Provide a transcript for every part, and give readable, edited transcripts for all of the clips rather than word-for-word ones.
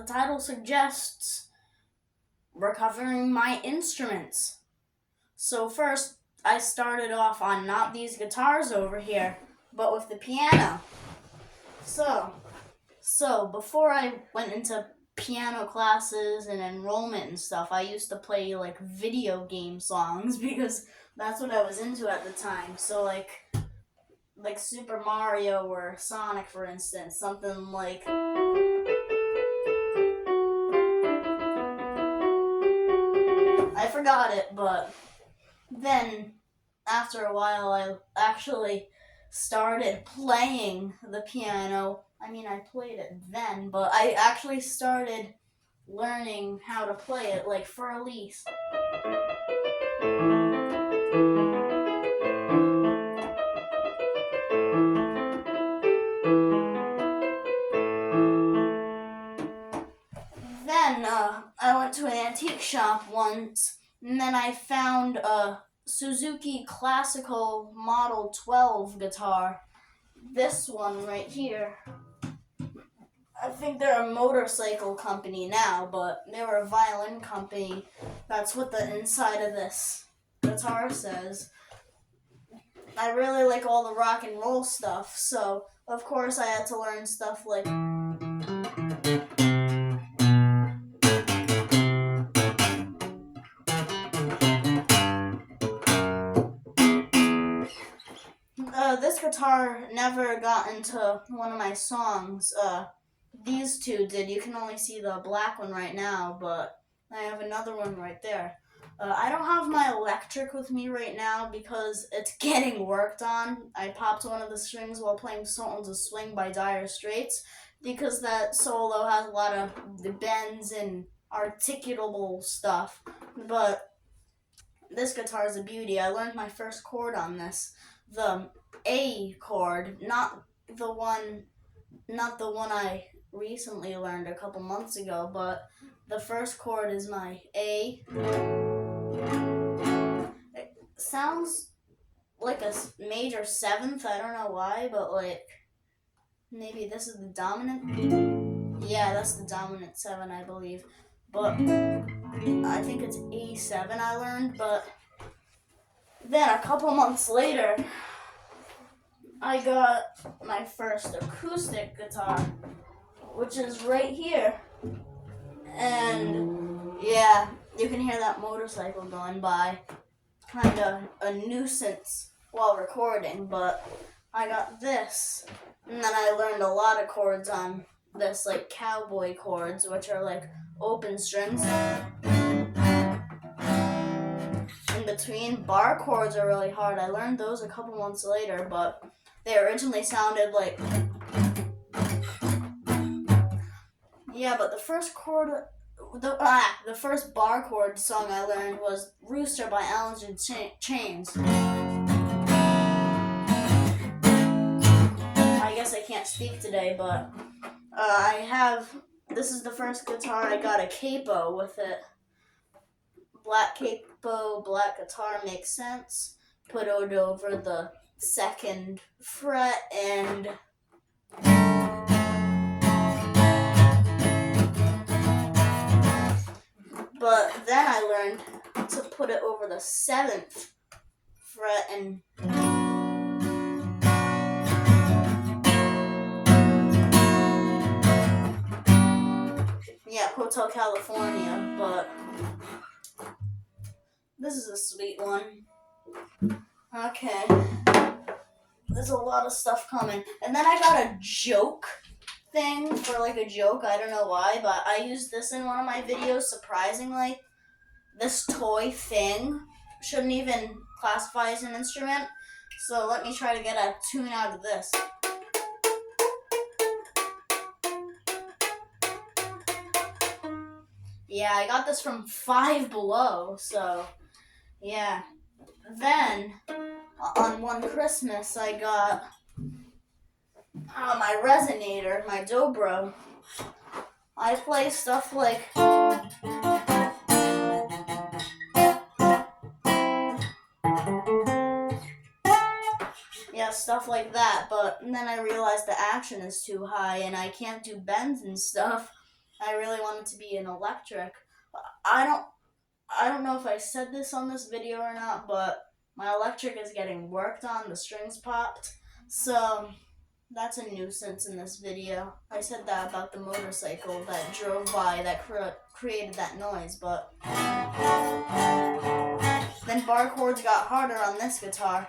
title suggests, recovering my instruments. So first, I started off on not these guitars over here, but with the piano. So before I went into piano classes and enrollment and stuff, I used to play like video game songs because that's what I was into at the time. So like Super Mario or Sonic, for instance, something like I forgot it, but then after a while I actually started playing the piano. I mean, I played it then, but I actually started learning how to play it, like for Elise. Then I went to an antique shop once, and then I found a Suzuki Classical Model 12 guitar. This one right here. I think they're a motorcycle company now, but they were a violin company. That's what the inside of this guitar says. I really like all the rock and roll stuff, so of course I had to learn stuff like this guitar never got into one of my songs. These two did. You can only see the black one right now, but I have another one right there. I don't have my electric with me right now because it's getting worked on. I popped one of the strings while playing Sultans of Swing by Dire Straits because that solo has a lot of the bends and articulable stuff. But this guitar is a beauty. I learned my first chord on this. The A chord, not the one I recently learned a couple months ago, but the first chord is my A. It sounds like a major seventh, I don't know why, but like maybe this is the dominant. Yeah, that's the dominant 7, I believe. But I think it's A7 I learned, but then a couple months later, I got my first acoustic guitar, which is right here. And yeah, you can hear that motorcycle going by. Kind of a nuisance while recording, but I got this. And then I learned a lot of chords on this, like cowboy chords, which are like open strings. In between, bar chords are really hard. I learned those a couple months later, but they originally sounded like... Yeah, but the first chord... The first bar chord song I learned was Rooster by Alice in Chains. I guess I can't speak today, but this is the first guitar I got a capo with it. Black capo, black guitar makes sense. Put it over the 2nd fret and... But then I learned to put it over the 7th fret and... Yeah, Hotel California, but this is a sweet one. Okay. There's a lot of stuff coming. And then I got a joke thing for like a joke. I don't know why, but I used this in one of my videos, surprisingly. This toy thing shouldn't even classify as an instrument. So let me try to get a tune out of this. Yeah, I got this from Five Below, so yeah. Then, on one Christmas, I got my resonator, my dobro. I play stuff like... Yeah, stuff like that, but then I realized the action is too high and I can't do bends and stuff. I really wanted to be an electric. I don't know if I said this on this video or not, but my electric is getting worked on. The strings popped, so that's a nuisance in this video. I said that about the motorcycle that drove by that created that noise, but then bar chords got harder on this guitar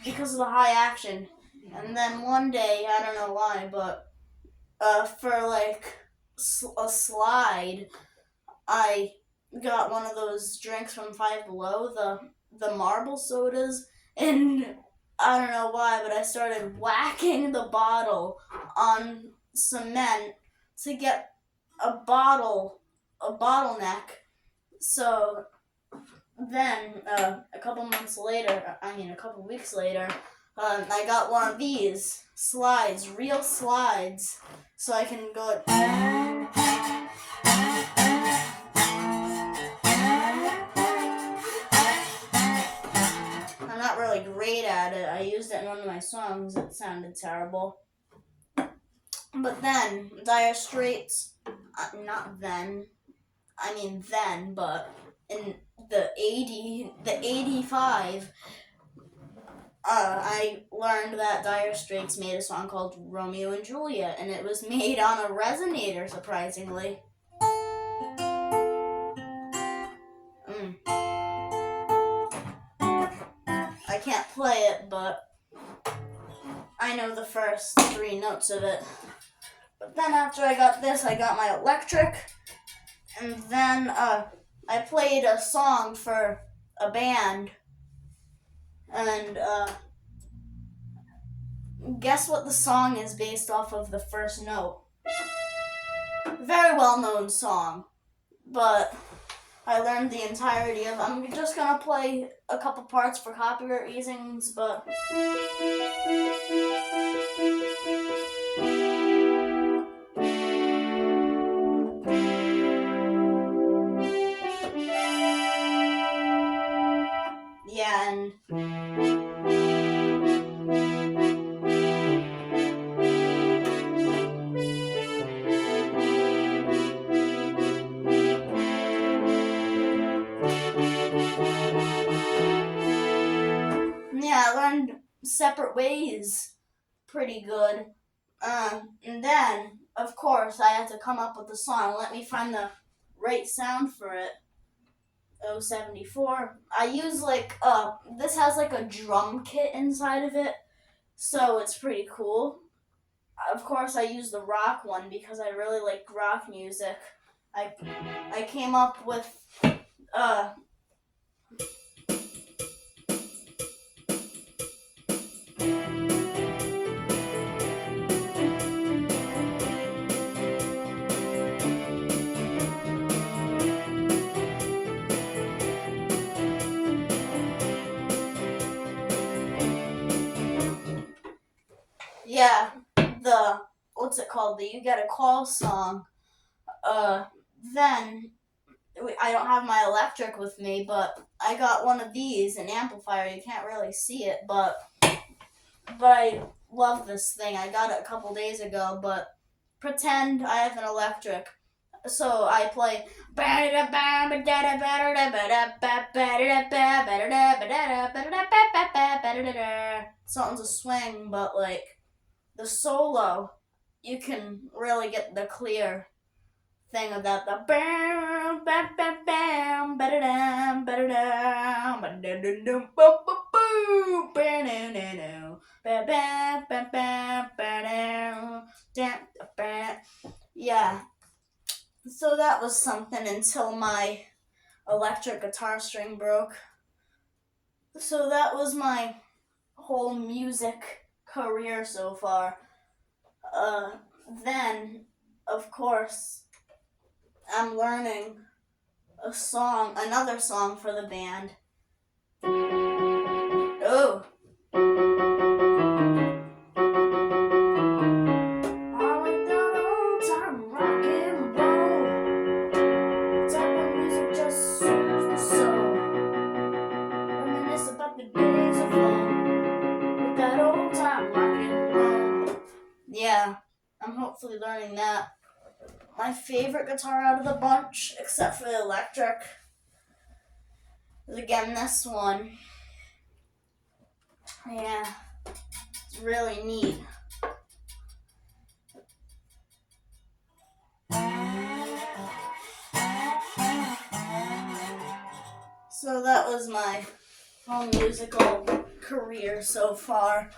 because of the high action. And then one day, I don't know why, but for like a slide, I got one of those drinks from Five Below, the marble sodas, and I don't know why, but I started whacking the bottle on cement to get a bottleneck. So then a couple weeks later, I got one of these slides, real slides, so I can go. I'm not really great at it. I used it in one of my songs. It sounded terrible. But then, Dire Straits, not then, I mean then, but in the 85, I learned that Dire Straits made a song called Romeo and Juliet, and it was made on a resonator, surprisingly. I can't play it, but I know the first 3 notes of it. But then after I got this, I got my electric, and then I played a song for a band, and guess what the song is based off of the first note? Very well-known song, but I learned the entirety of it. I'm just gonna play a couple parts for copyright reasons, but yeah, and yeah, I learned Separate Ways pretty good. And then, of course, I had to come up with a song. Let me find the right sound for it. 074. I use this has like a drum kit inside of it, so it's pretty cool. Of course, I use the rock one because I really like rock music. I came up with the what's it called? The You Get a Call song. Then I don't have my electric with me, but I got one of these, an amplifier. You can't really see it, but I love this thing. I got it a couple days ago, but pretend I have an electric. So I play. Something's a swing, but like the solo, you can really get the clear thing of that. The bam, bam, bam, bam, ba-da-dam, ba-da-dam, ba-da-dum, ba-ba-boo, ba-da-da-da, ba-bam, bam, bam, ba-dam, dam, ba. Yeah. So that was something until my electric guitar string broke. So that was my whole music career so far. Then, of course, I'm learning another song for the band. Oh. Yeah, I'm hopefully learning that. My favorite guitar out of the bunch, except for the electric, is again this one. Yeah, it's really neat. So that was my whole musical career so far.